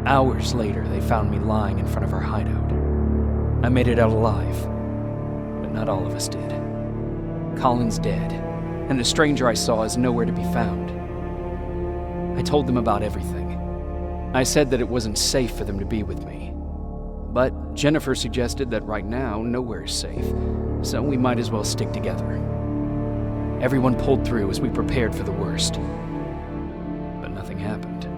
Hours later, they found me lying in front of our hideout. I made it out alive, but not all of us did. Colin's dead, and the stranger I saw is nowhere to be found. I told them about everything. I said that it wasn't safe for them to be with me. But Jennifer suggested that right now, nowhere is safe, so we might as well stick together. Everyone pulled through as we prepared for the worst. But nothing happened.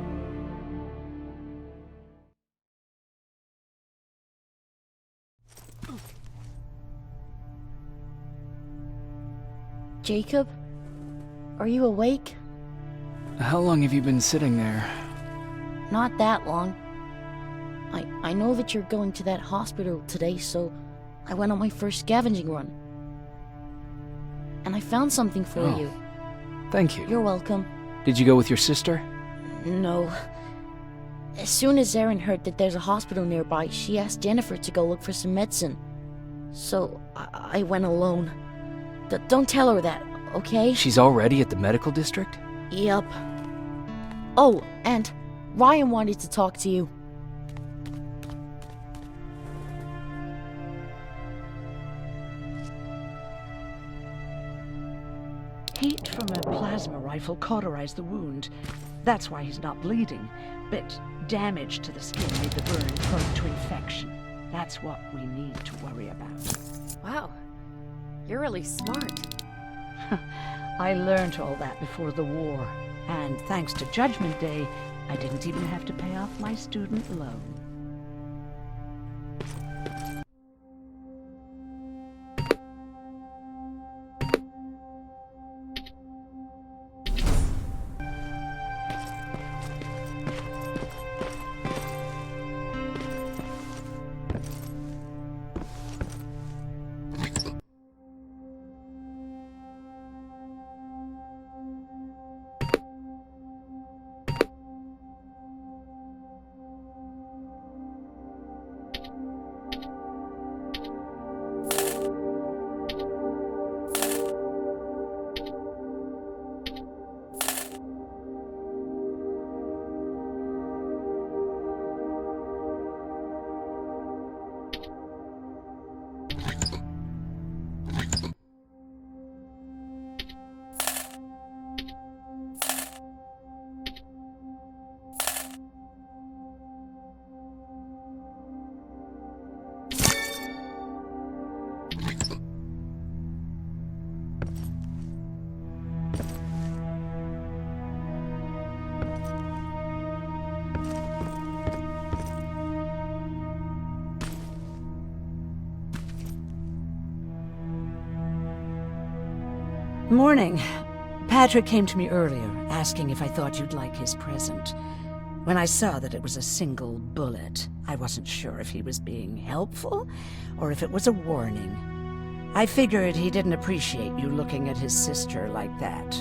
Jacob? Are you awake? How long have you been sitting there? Not that long. I know that you're going to that hospital today, so I went on my first scavenging run. And I found something for you. Thank you. You're welcome. Did you go with your sister? No. As soon as Erin heard that there's a hospital nearby, she asked Jennifer to go look for some medicine. So I went alone. Don't tell her that, okay? She's already at the medical district? Yep. Oh, and Ryan wanted to talk to you. Heat from a plasma rifle cauterized the wound. That's why he's not bleeding. But damage to the skin made the burn prone to infection. That's what we need to worry about. Wow, you're really smart. I learned all that before the war. And thanks to Judgment Day, I didn't even have to pay off my student loan. Morning. Patrick came to me earlier, asking if I thought you'd like his present. When I saw that it was a single bullet, I wasn't sure if he was being helpful or if it was a warning. I figured he didn't appreciate you looking at his sister like that.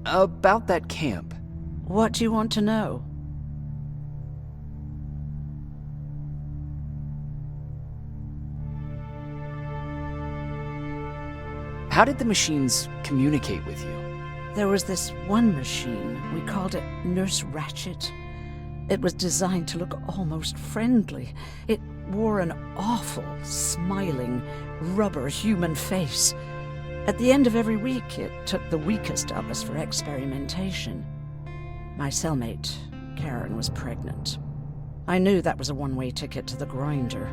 About that camp. What do you want to know? How did the machines communicate with you? There was this one machine. We called it Nurse Ratchet. It was designed to look almost friendly. It wore an awful, smiling, rubber human face. At the end of every week, it took the weakest of us for experimentation. My cellmate, Karen, was pregnant. I knew that was a one-way ticket to the grinder,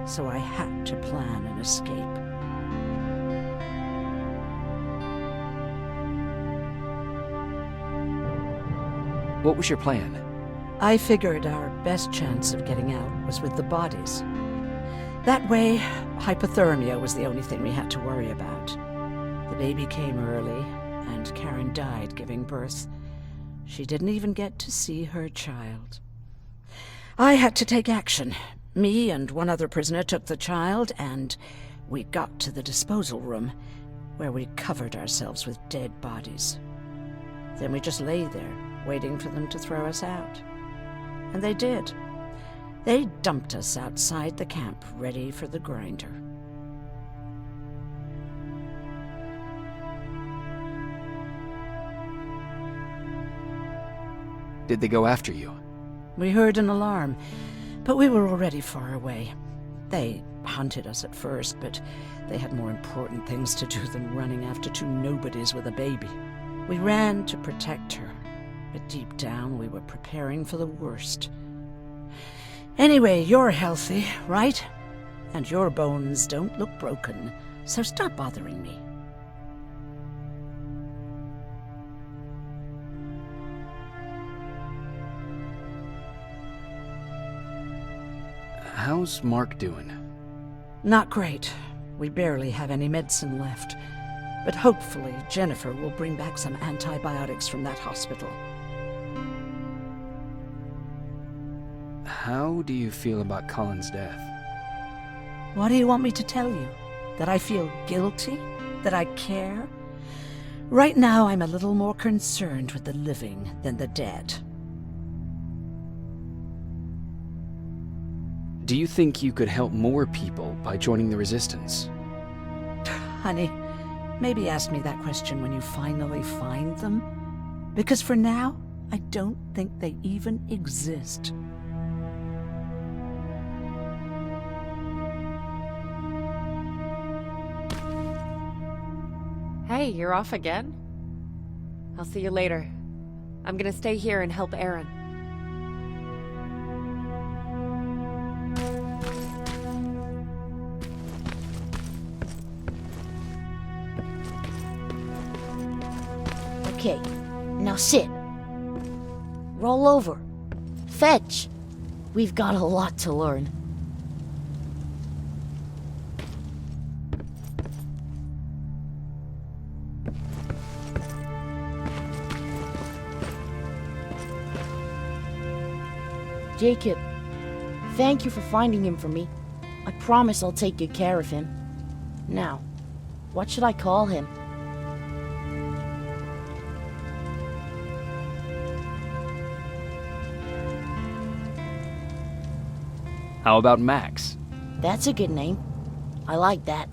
so I had to plan an escape. What was your plan? I figured our best chance of getting out was with the bodies. That way, hypothermia was the only thing we had to worry about. The baby came early, and Karen died giving birth. She didn't even get to see her child. I had to take action. Me and one other prisoner took the child, and we got to the disposal room, where we covered ourselves with dead bodies. Then we just lay there, waiting for them to throw us out. And they did. They dumped us outside the camp, ready for the grinder. Did they go after you? We heard an alarm, but we were already far away. They hunted us at first, but they had more important things to do than running after two nobodies with a baby. We ran to protect her, but deep down we were preparing for the worst. Anyway, you're healthy, right? And your bones don't look broken, so stop bothering me. How's Mark doing? Not great. We barely have any medicine left. But hopefully Jennifer will bring back some antibiotics from that hospital. How do you feel about Colin's death? What do you want me to tell you? That I feel guilty? That I care? Right now I'm a little more concerned with the living than the dead. Do you think you could help more people by joining the Resistance? Honey, maybe ask me that question when you finally find them. Because for now, I don't think they even exist. Hey, you're off again? I'll see you later. I'm gonna stay here and help Aaron. Okay, now sit. Roll over. Fetch. We've got a lot to learn. Jacob, thank you for finding him for me. I promise I'll take good care of him. Now, what should I call him? How about Max? That's a good name. I like that.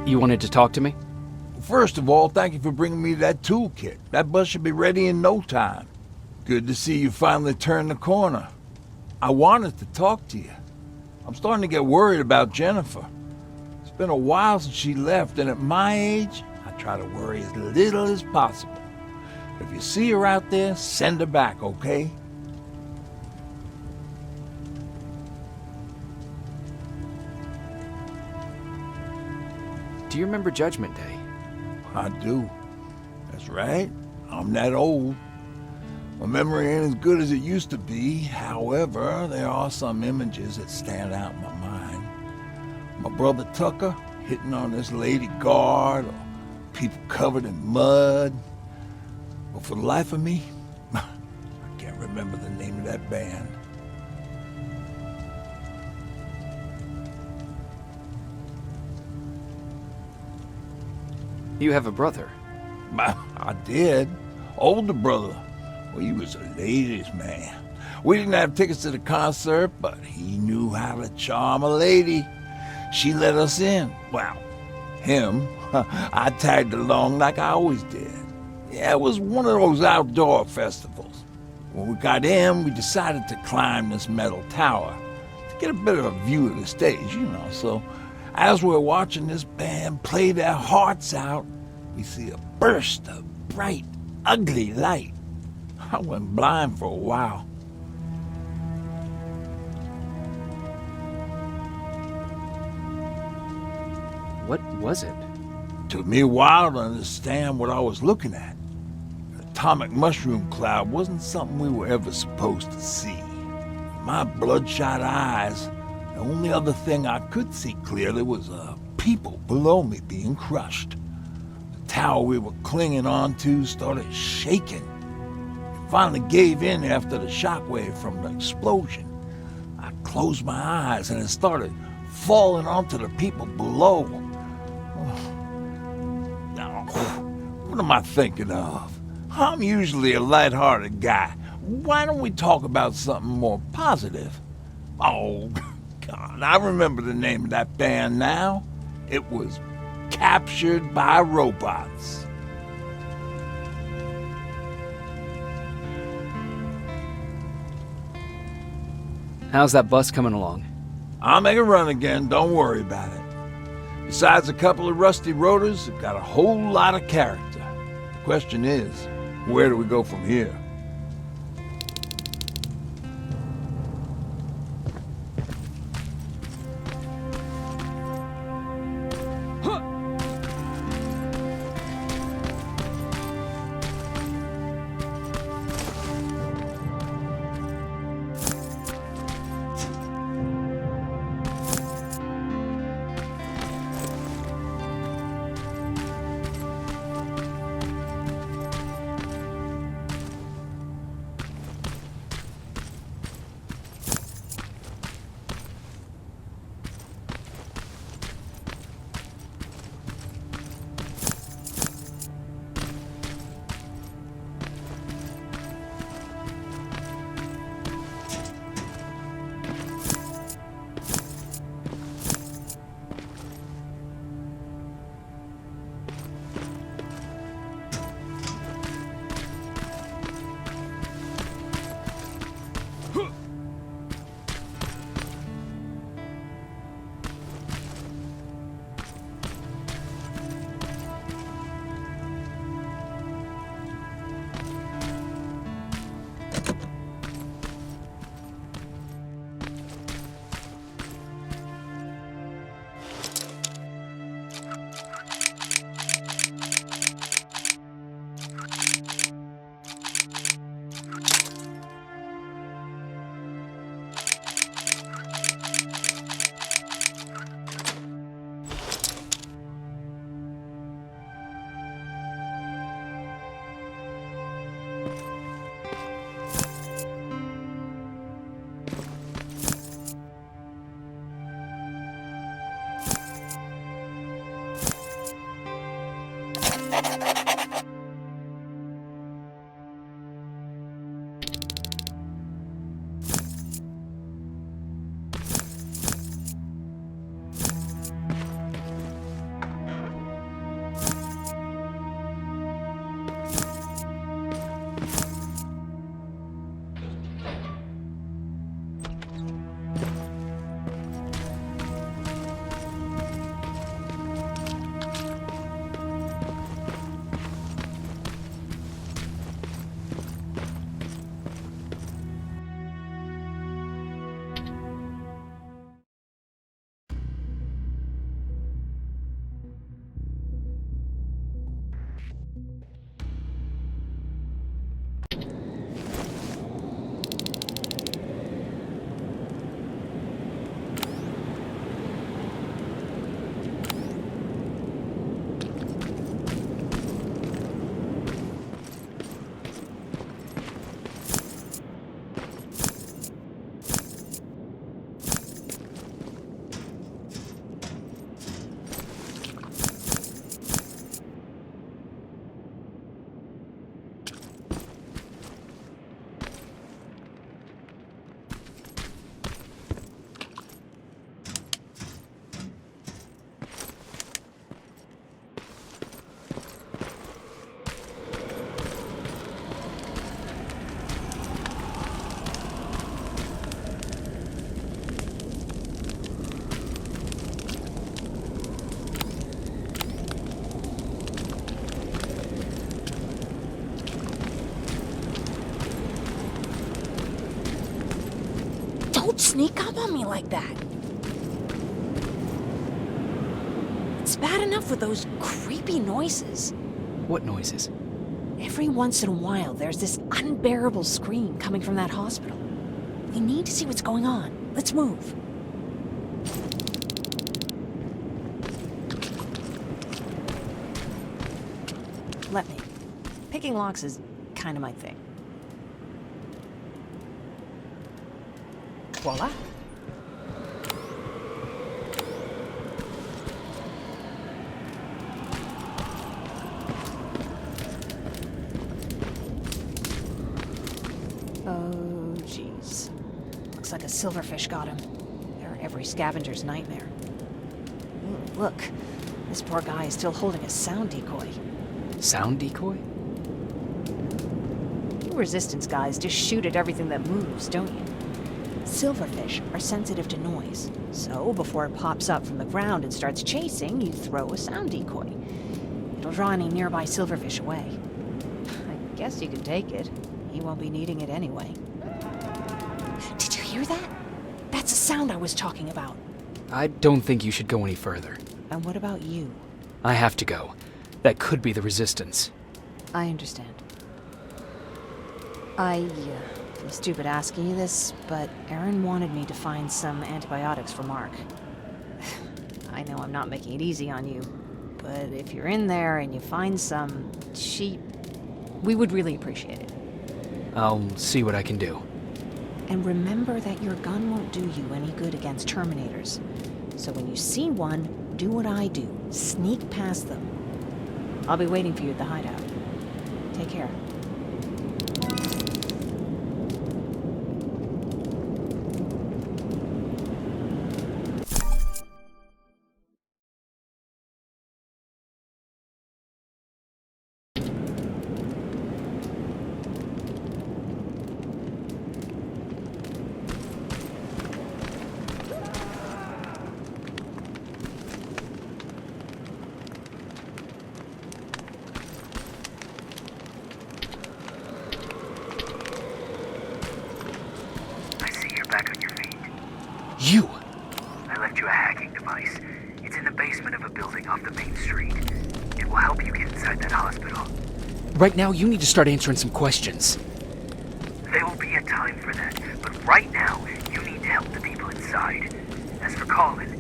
You wanted to talk to me? First of all, thank you for bringing me that toolkit. That bus should be ready in no time. Good to see you finally turned the corner. I wanted to talk to you. I'm starting to get worried about Jennifer. It's been a while since she left, and at my age, I try to worry as little as possible. If you see her out there, send her back, okay? Do you remember Judgment Day? I do. That's right. I'm that old. My memory ain't as good as it used to be. However, there are some images that stand out in my mind. My brother Tucker hitting on this lady guard, or people covered in mud. But for the life of me, I can't remember the name of that band. You have a brother. I did. Older brother. Well, he was a ladies' man. We didn't have tickets to the concert, but he knew how to charm a lady. She let us in. Well, him. I tagged along like I always did. Yeah, it was one of those outdoor festivals. When we got in, we decided to climb this metal tower to get a bit of a view of the stage, you know. So as we're watching this band play their hearts out, we see a burst of bright, ugly light. I went blind for a while. What was it? Took me a while to understand what I was looking at. An atomic mushroom cloud wasn't something we were ever supposed to see. My bloodshot eyes, the only other thing I could see clearly was people below me being crushed. tower we were clinging onto started shaking. It finally gave in after the shockwave from the explosion. I closed my eyes and it started falling onto the people below. Now, what am I thinking of? I'm usually a lighthearted guy. Why don't we talk about something more positive? Oh, God, I remember the name of that band now. It was Captured by Robots. How's that bus coming along? I'll make a run again, don't worry about it. Besides a couple of rusty rotors, it got a whole lot of character. The question is, where do we go from here? Don't sneak up on me like that. It's bad enough with those creepy noises. What noises? Every once in a while, there's this unbearable scream coming from that hospital. We need to see what's going on. Let's move. Let me. Picking locks is kind of my thing. Voila. Oh, jeez. Looks like a silverfish got him. They're every scavenger's nightmare. Ooh, look. This poor guy is still holding a sound decoy. Sound decoy? You resistance guys just shoot at everything that moves, don't you? Silverfish are sensitive to noise, so before it pops up from the ground and starts chasing, you throw a sound decoy. It'll draw any nearby silverfish away. I guess you can take it. He won't be needing it anyway. Did you hear that? That's the sound I was talking about. I don't think you should go any further. And what about you? I have to go. That could be the resistance. I understand. I'm stupid asking you this, but Aaron wanted me to find some antibiotics for Mark. I know I'm not making it easy on you, but if you're in there and you find some cheap, we would really appreciate it. I'll see what I can do. And remember that your gun won't do you any good against Terminators. So when you see one, do what I do. Sneak past them. I'll be waiting for you at the hideout. Take care. Back on your feet. You! I left you a hacking device. It's in the basement of a building off the main street. It will help you get inside that hospital. Right now, you need to start answering some questions. There will be a time for that, but right now, you need to help the people inside. As for Colin,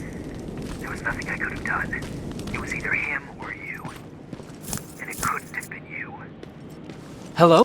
there was nothing I could have done. It was either him or you. And it couldn't have been you. Hello?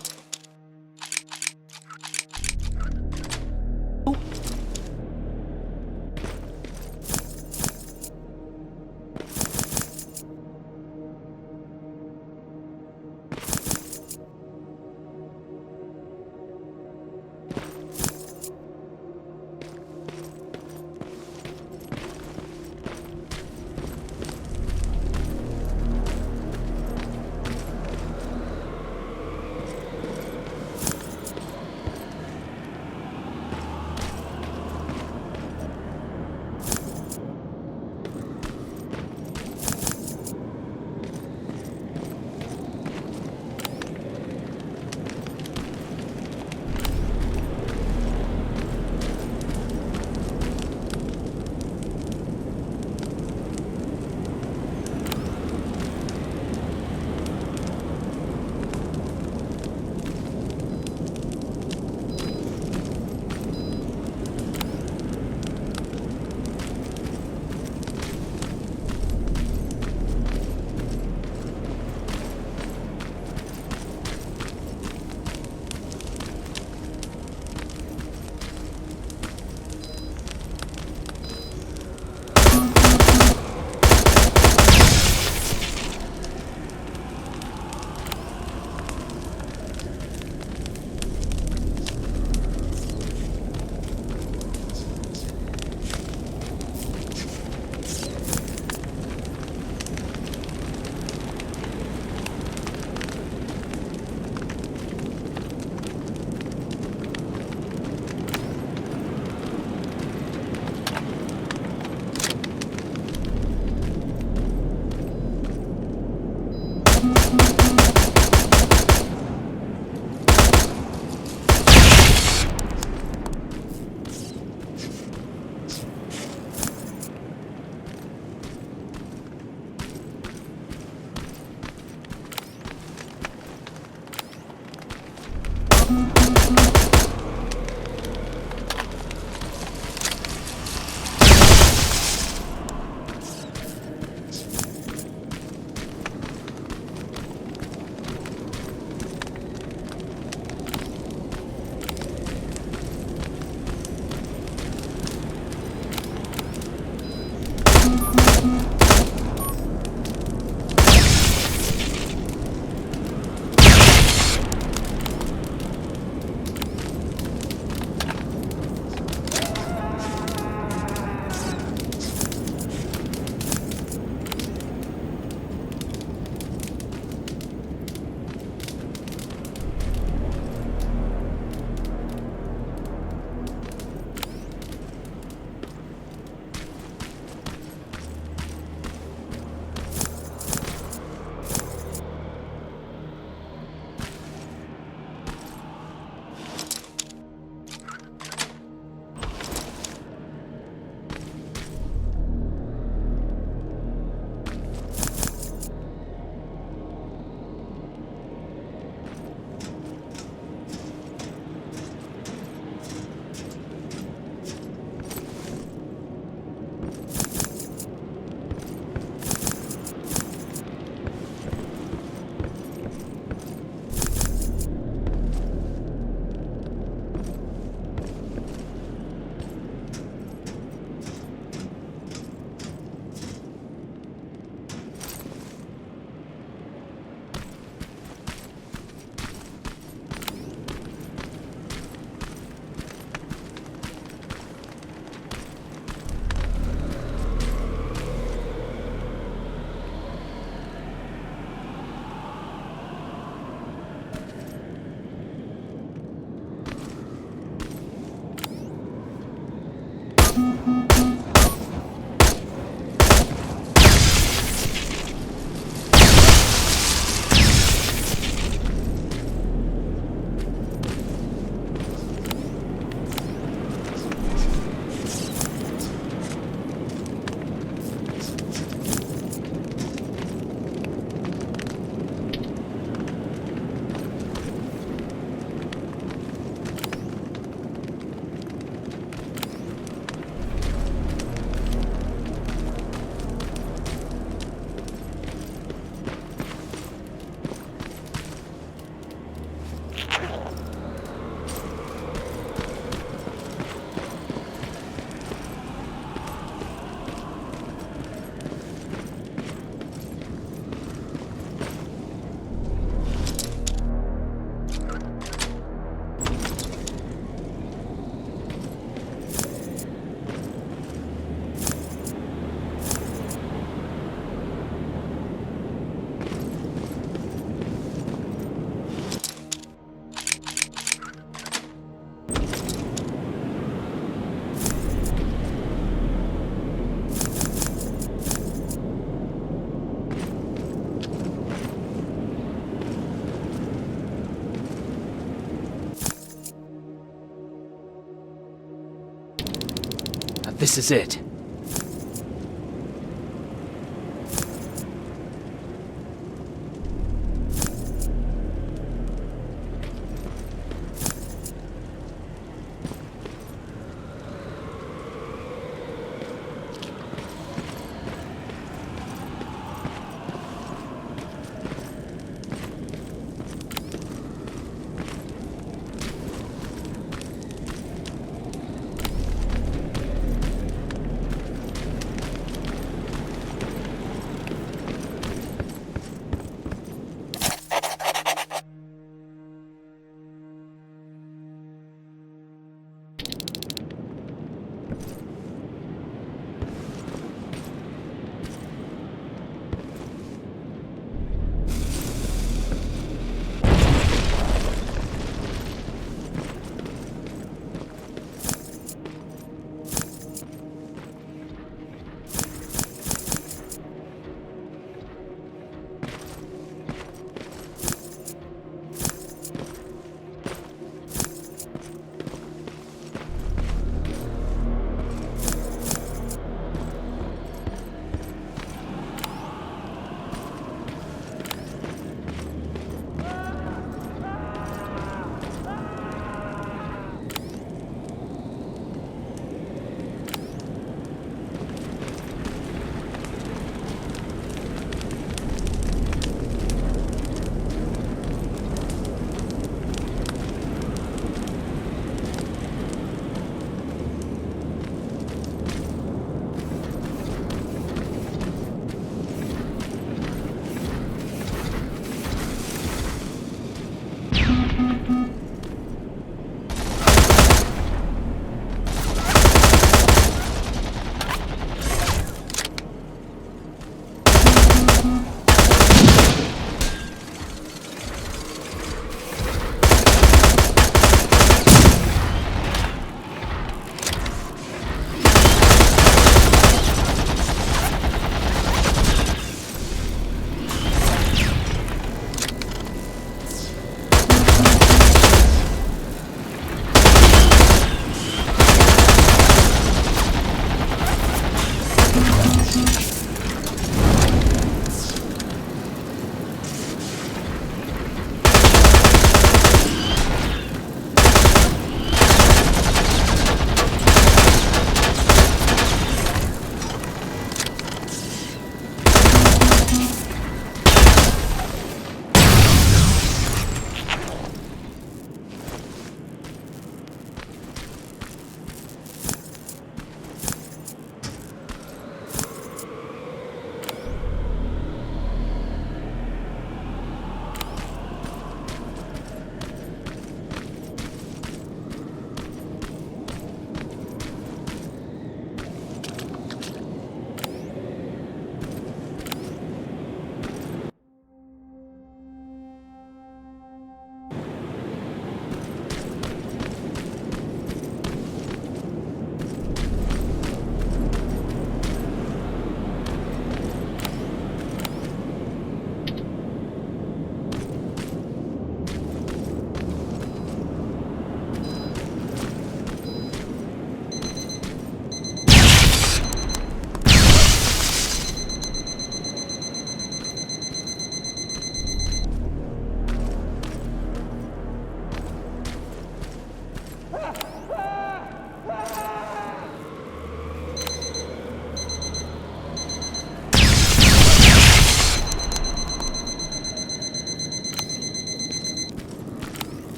This is it.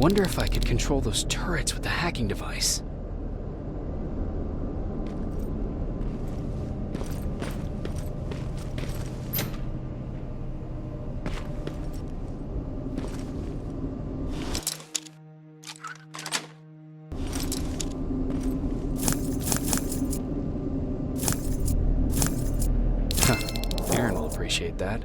wonder if I could control those turrets with the hacking device. Aaron will appreciate that.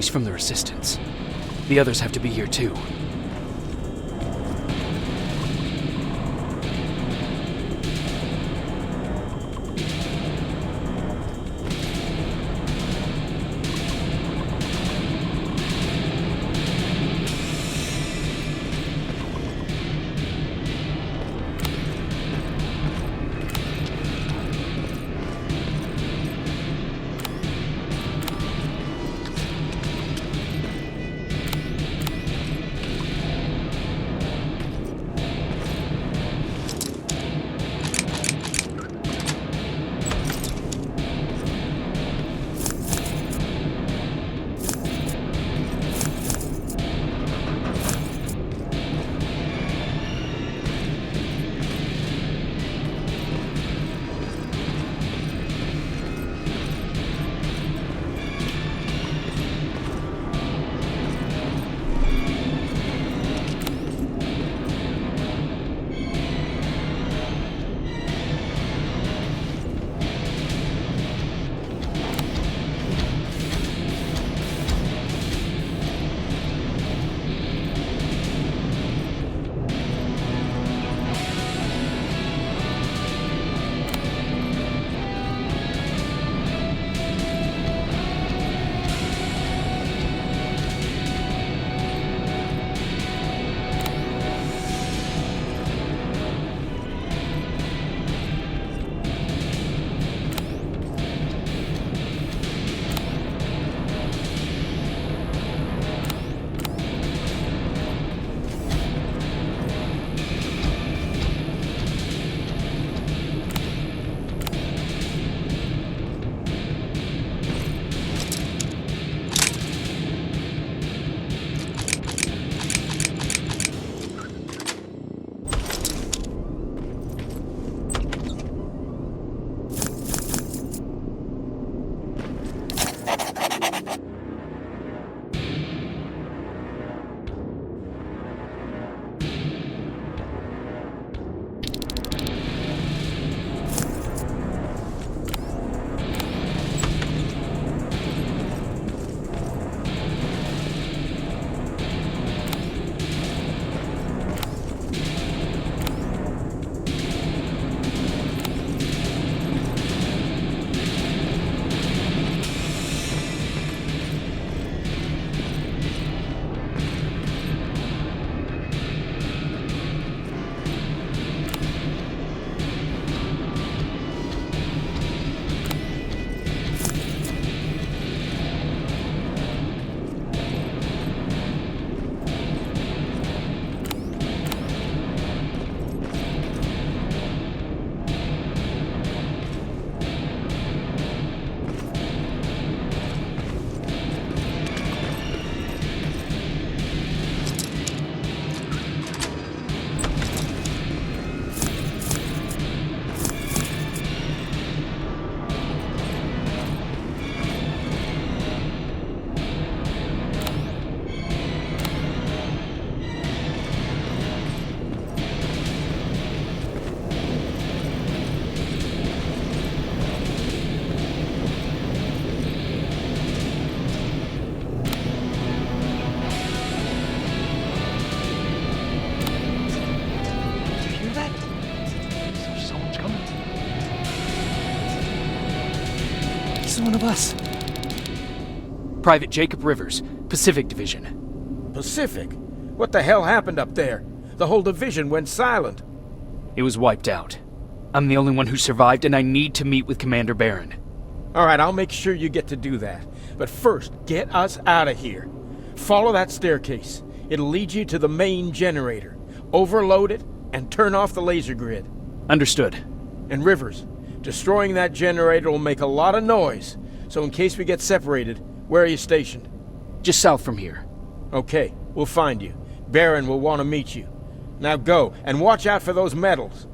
He's from the Resistance. The others have to be here too. One of us. Private Jacob Rivers, Pacific Division. Pacific? What the hell happened up there? The whole division went silent. It was wiped out. I'm the only one who survived, and I need to meet with Commander Barron. All right, I'll make sure you get to do that. But first, get us out of here. Follow that staircase. It'll lead you to the main generator. Overload it and turn off the laser grid. Understood. And Rivers, destroying that generator will make a lot of noise, so in case we get separated, where are you stationed? Just south from here. Okay, we'll find you. Baron will want to meet you. Now go, and watch out for those medals.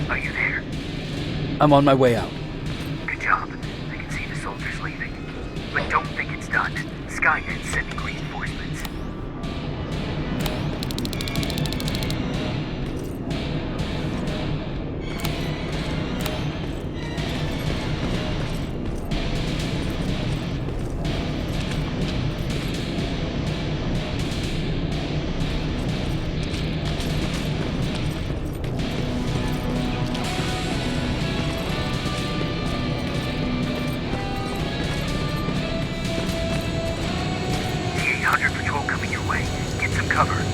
Are you there? I'm on my way out. Good job. I can see the soldiers leaving. But don't think it's done. Skynet's sending reinforcements. T-800 patrol coming your way. Get some cover.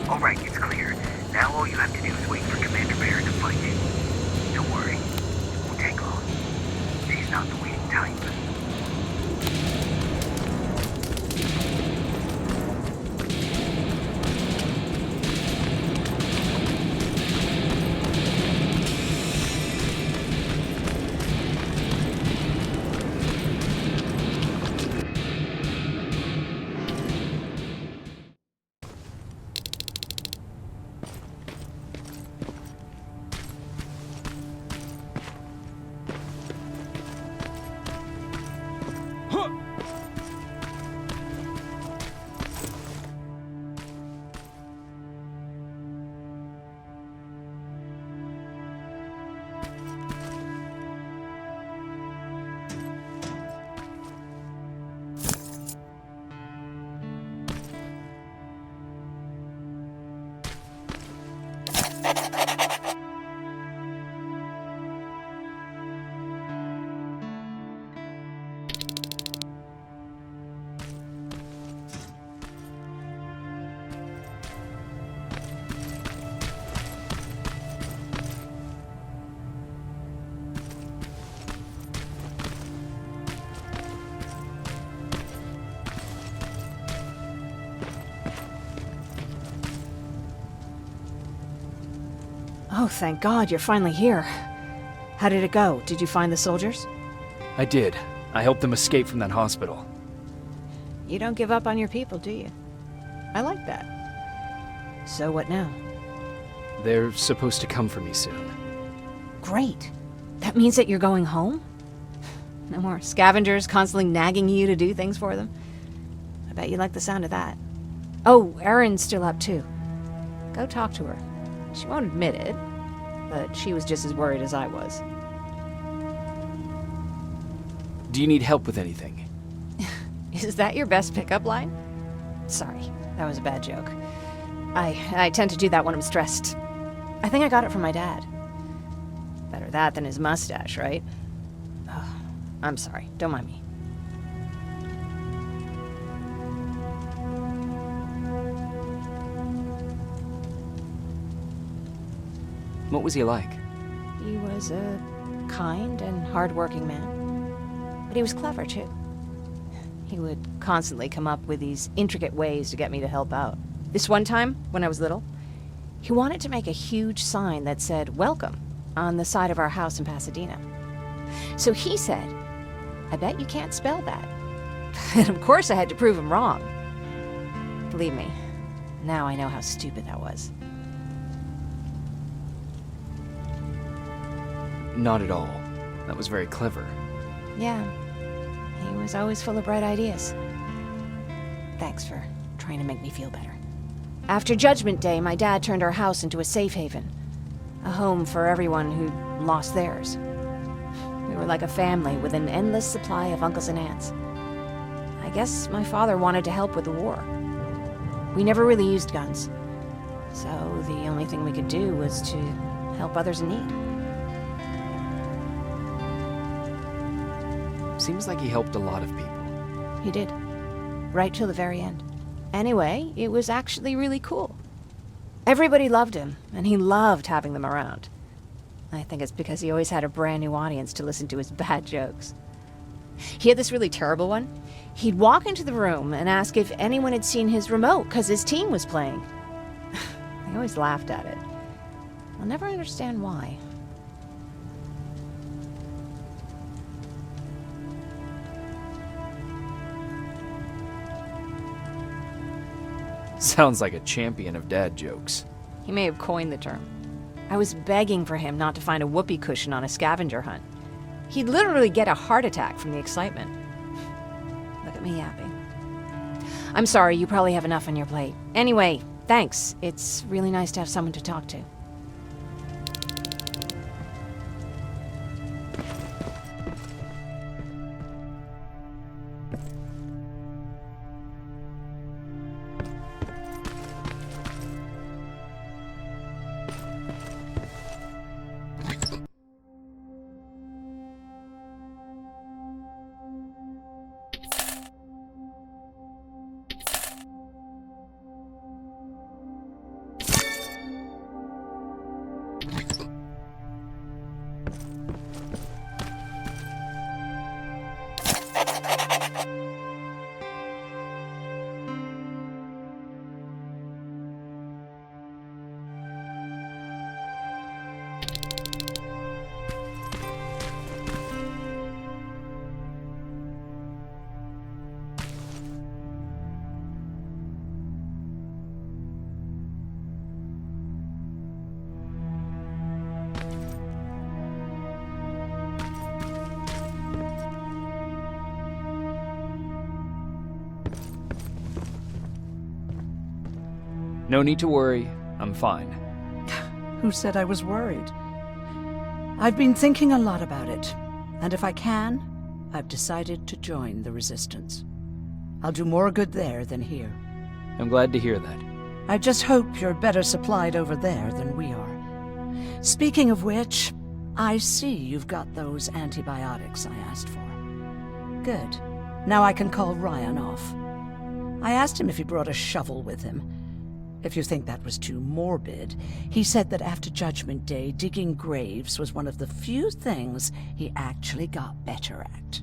All right, it's clear. Now all you have to do is wait for Commander Bear to find you. Don't worry. It won't take long. She's not the waiting type. Oh, thank God, you're finally here. How did it go? Did you find the soldiers? I did. I helped them escape from that hospital. You don't give up on your people, do you? I like that. So what now? They're supposed to come for me soon. Great. That means that you're going home? No more scavengers constantly nagging you to do things for them? I bet you like the sound of that. Oh, Erin's still up too. Go talk to her. She won't admit it, but she was just as worried as I was. Do you need help with anything? Is that your best pickup line? Sorry, that was a bad joke. I tend to do that when I'm stressed. I think I got it from my dad. Better that than his mustache, right? Oh, I'm sorry, don't mind me. What was he like? He was a kind and hard-working man. But he was clever, too. He would constantly come up with these intricate ways to get me to help out. This one time, when I was little, he wanted to make a huge sign that said, "Welcome," on the side of our house in Pasadena. So he said, "I bet you can't spell that." And of course I had to prove him wrong. Believe me, now I know how stupid that was. Not at all. That was very clever. Yeah, he was always full of bright ideas. Thanks for trying to make me feel better. After Judgment Day, my dad turned our house into a safe haven. A home for everyone who'd lost theirs. We were like a family with an endless supply of uncles and aunts. I guess my father wanted to help with the war. We never really used guns. So the only thing we could do was to help others in need. Seems like he helped a lot of people. He did. Right till the very end. Anyway, it was actually really cool. Everybody loved him, and he loved having them around. I think it's because he always had a brand new audience to listen to his bad jokes. He had this really terrible one. He'd walk into the room and ask if anyone had seen his remote because his team was playing. I always laughed at it. I'll never understand why. Sounds like a champion of dad jokes. He may have coined the term. I was begging for him not to find a whoopee cushion on a scavenger hunt. He'd literally get a heart attack from the excitement. Look at me yapping. I'm sorry, you probably have enough on your plate. Anyway, thanks. It's really nice to have someone to talk to. No need to worry. I'm fine. Who said I was worried? I've been thinking a lot about it, and if I can, I've decided to join the Resistance. I'll do more good there than here. I'm glad to hear that. I just hope you're better supplied over there than we are. Speaking of which, I see you've got those antibiotics I asked for. Good. Now I can call Ryan off. I asked him if he brought a shovel with him. If you think that was too morbid, he said that after Judgment Day, digging graves was one of the few things he actually got better at.